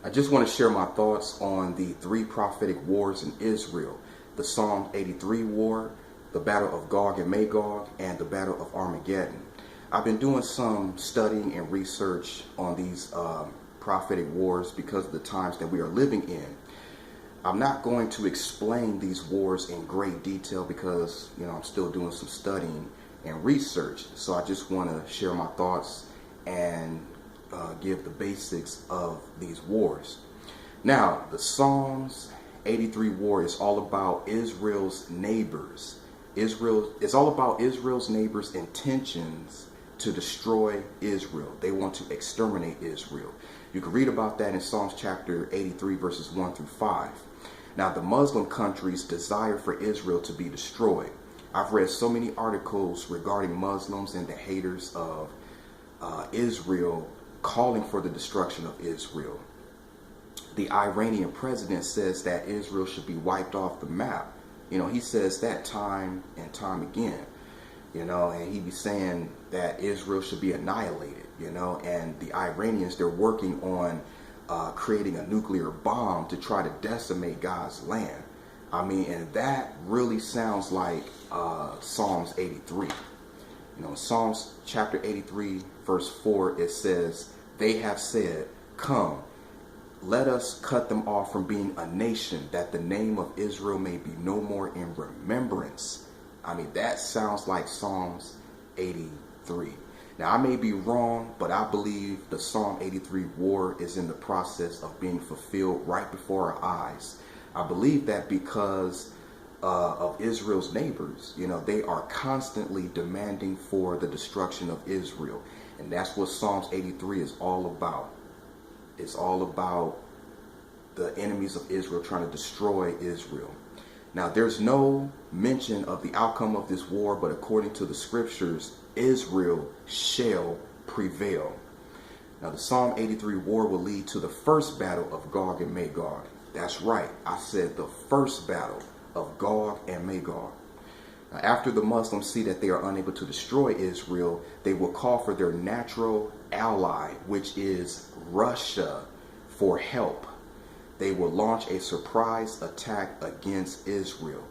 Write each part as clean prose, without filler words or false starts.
I just want to share my thoughts on the three prophetic wars in Israel: the Psalm 83 war, the Battle of Gog and Magog, and the Battle of Armageddon. I've been doing some studying and research on these prophetic wars because of the times that we are living in. I'm not going to explain these wars in great detail because, I'm still doing some studying and research. So I just want to share my thoughts and give the basics of these wars. Now, the Psalms 83 war is all about Israel's neighbors. It's all about Israel's neighbors' intentions to destroy Israel. They want to exterminate Israel. You can read about that in Psalms chapter 83 verses 1 through 5. Now, the Muslim countries desire for Israel to be destroyed. I've read so many articles regarding Muslims and the haters of Israel calling for the destruction of Israel. The Iranian president says that Israel should be wiped off the map. He says that time and time again, and he be saying that Israel should be annihilated, and the Iranians, they're working on creating a nuclear bomb to try to decimate God's land. And that really sounds like Psalms 83. Psalms chapter 83 verse 4, it says, "They have said, 'Come, let us cut them off from being a nation, that the name of Israel may be no more in remembrance.'" That sounds like Psalms 83. Now, I may be wrong, but I believe the Psalm 83 war is in the process of being fulfilled right before our eyes. I believe that because of Israel's neighbors. They are constantly demanding for the destruction of Israel. And that's what Psalms 83 is all about. It's all about the enemies of Israel trying to destroy Israel. Now, there's no mention of the outcome of this war, but according to the scriptures, Israel shall prevail. Now, the Psalm 83 war will lead to the first battle of Gog and Magog. That's right, I said the first battle of Gog and Magog. Now, after the Muslims see that they are unable to destroy Israel, they will call for their natural ally, which is Russia, for help. They will launch a surprise attack against Israel.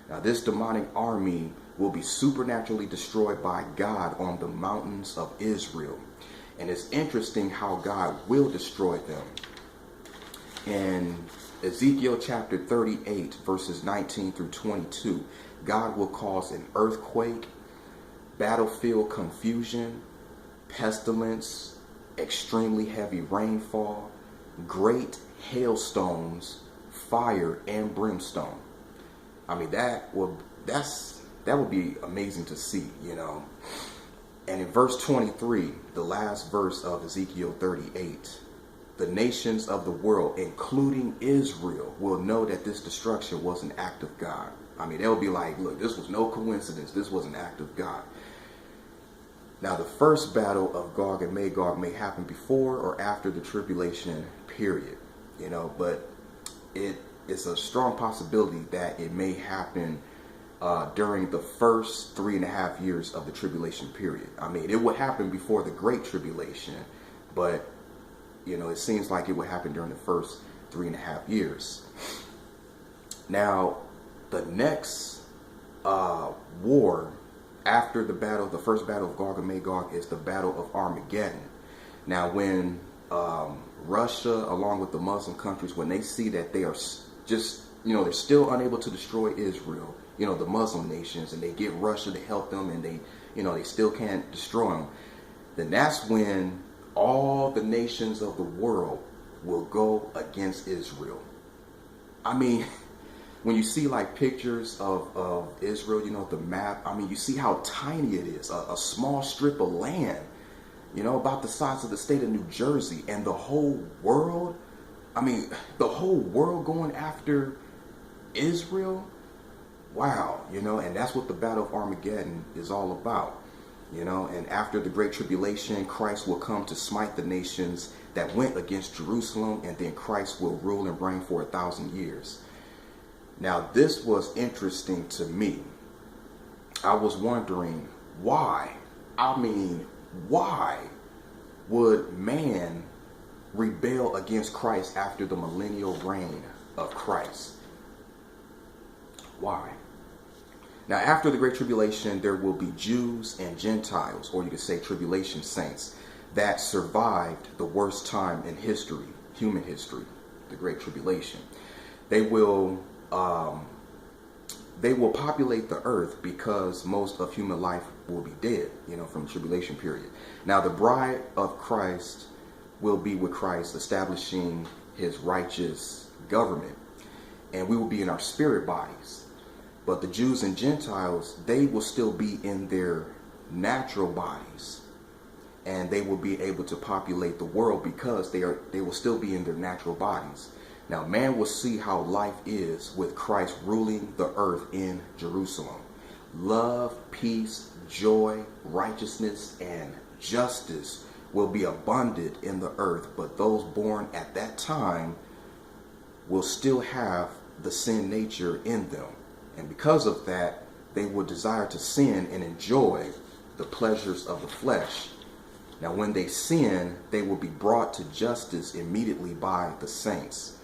Now, this demonic army will be supernaturally destroyed by God on the mountains of Israel. And it's interesting how God will destroy them. In Ezekiel chapter 38 verses 19 through 22, God will cause an earthquake, battlefield confusion, pestilence, extremely heavy rainfall, great hailstones, fire, and brimstone. That would be amazing to see, And in verse 23, the last verse of Ezekiel 38, the nations of the world, including Israel, will know that this destruction was an act of God. They'll be like, look, this was no coincidence. This was an act of God. Now, the first battle of Gog and Magog may happen before or after the tribulation period, but it's a strong possibility that it may happen during the first 3.5 years of the tribulation period. It would happen before the Great Tribulation, but it seems like it would happen during the first 3.5 years. Now, the next war after the first battle of Gog and Magog, is the Battle of Armageddon. Now, when Russia, along with the Muslim countries, when they see that they are just, they're still unable to destroy Israel, the Muslim nations, and they get Russia to help them, and they still can't destroy them, then that's when all the nations of the world will go against Israel. When you see like pictures of Israel, the map, you see how tiny it is, a small strip of land, about the size of the state of New Jersey, and the whole world, the whole world going after Israel. Wow, and that's what the Battle of Armageddon is all about. And after the Great Tribulation, Christ will come to smite the nations that went against Jerusalem, and then Christ will rule and reign for 1,000 years. Now, this was interesting to me. I was wondering why. Why would man rebel against Christ after the millennial reign of Christ. Why? Now, after the Great Tribulation, there will be Jews and Gentiles, or you could say tribulation saints, that survived the worst time in history, human history, the Great Tribulation. They will populate the earth because most of human life will be dead, from the tribulation period. Now, the bride of Christ will be with Christ, establishing his righteous government, and we will be in our spirit bodies. But the Jews and Gentiles, they will still be in their natural bodies, and they will be able to populate the world because they will still be in their natural bodies. Now, man will see how life is with Christ ruling the earth in Jerusalem. Love, peace, joy, righteousness, and justice will be abundant in the earth, but those born at that time will still have the sin nature in them. And because of that, they will desire to sin and enjoy the pleasures of the flesh. Now, when they sin, they will be brought to justice immediately by the saints.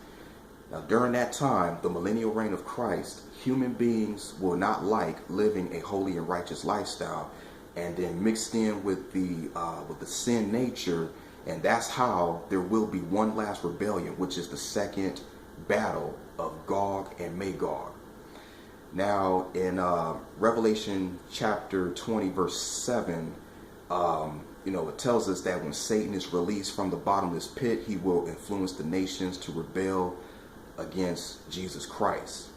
Now, during that time, the millennial reign of Christ, human beings will not like living a holy and righteous lifestyle, and then mixed in with the sin nature, and that's how there will be one last rebellion, which is the second battle of Gog and Magog. Now, in Revelation chapter 20, verse 7, it tells us that when Satan is released from the bottomless pit, he will influence the nations to rebel against Jesus Christ.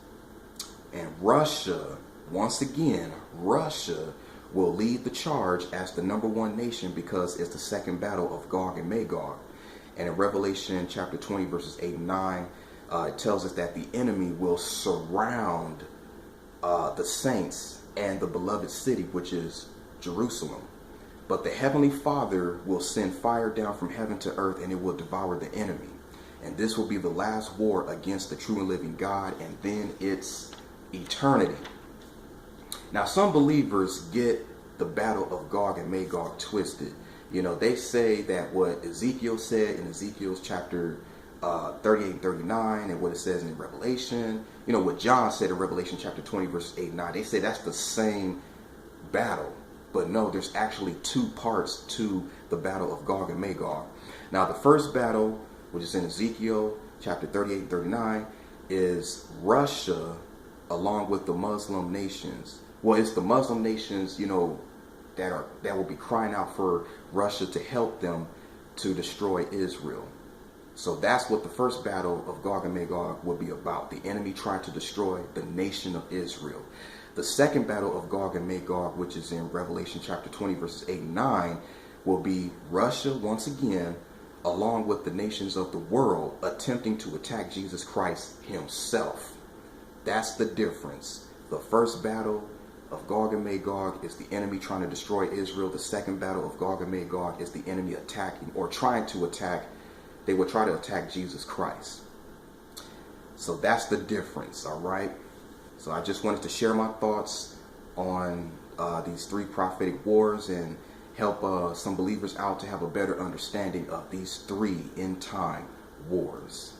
And Russia, once again, Russia will lead the charge as the number one nation because it's the second battle of Gog and Magog. And in Revelation chapter 20, verses 8 and 9, it tells us that the enemy will surround the saints and the beloved city, which is Jerusalem. But the Heavenly Father will send fire down from heaven to earth, and it will devour the enemy. And this will be the last war against the true and living God, and then it's eternity. Now, some believers get the battle of Gog and Magog twisted. They say that what Ezekiel said in Ezekiel's chapter 38 and 39, and what it says in Revelation, what John said in Revelation chapter 20, verses 8 and 9, they say that's the same battle. But no, there's actually two parts to the battle of Gog and Magog. Now, the first battle, which is in Ezekiel chapter 38 and 39, is Russia along with the Muslim nations. Well, it's the Muslim nations, that will be crying out for Russia to help them to destroy Israel. So that's what the first battle of Gog and Magog will be about. The enemy trying to destroy the nation of Israel. The second battle of Gog and Magog, which is in Revelation chapter 20, verses 8 and 9, will be Russia once again, along with the nations of the world, attempting to attack Jesus Christ himself. That's the difference. The first battle of Gog and Magog is the enemy trying to destroy Israel. The second battle of Gog and Magog is the enemy attacking, or trying to attack. They will try to attack Jesus Christ. So that's the difference, all right? So I just wanted to share my thoughts on these three prophetic wars and help some believers out to have a better understanding of these three end time wars.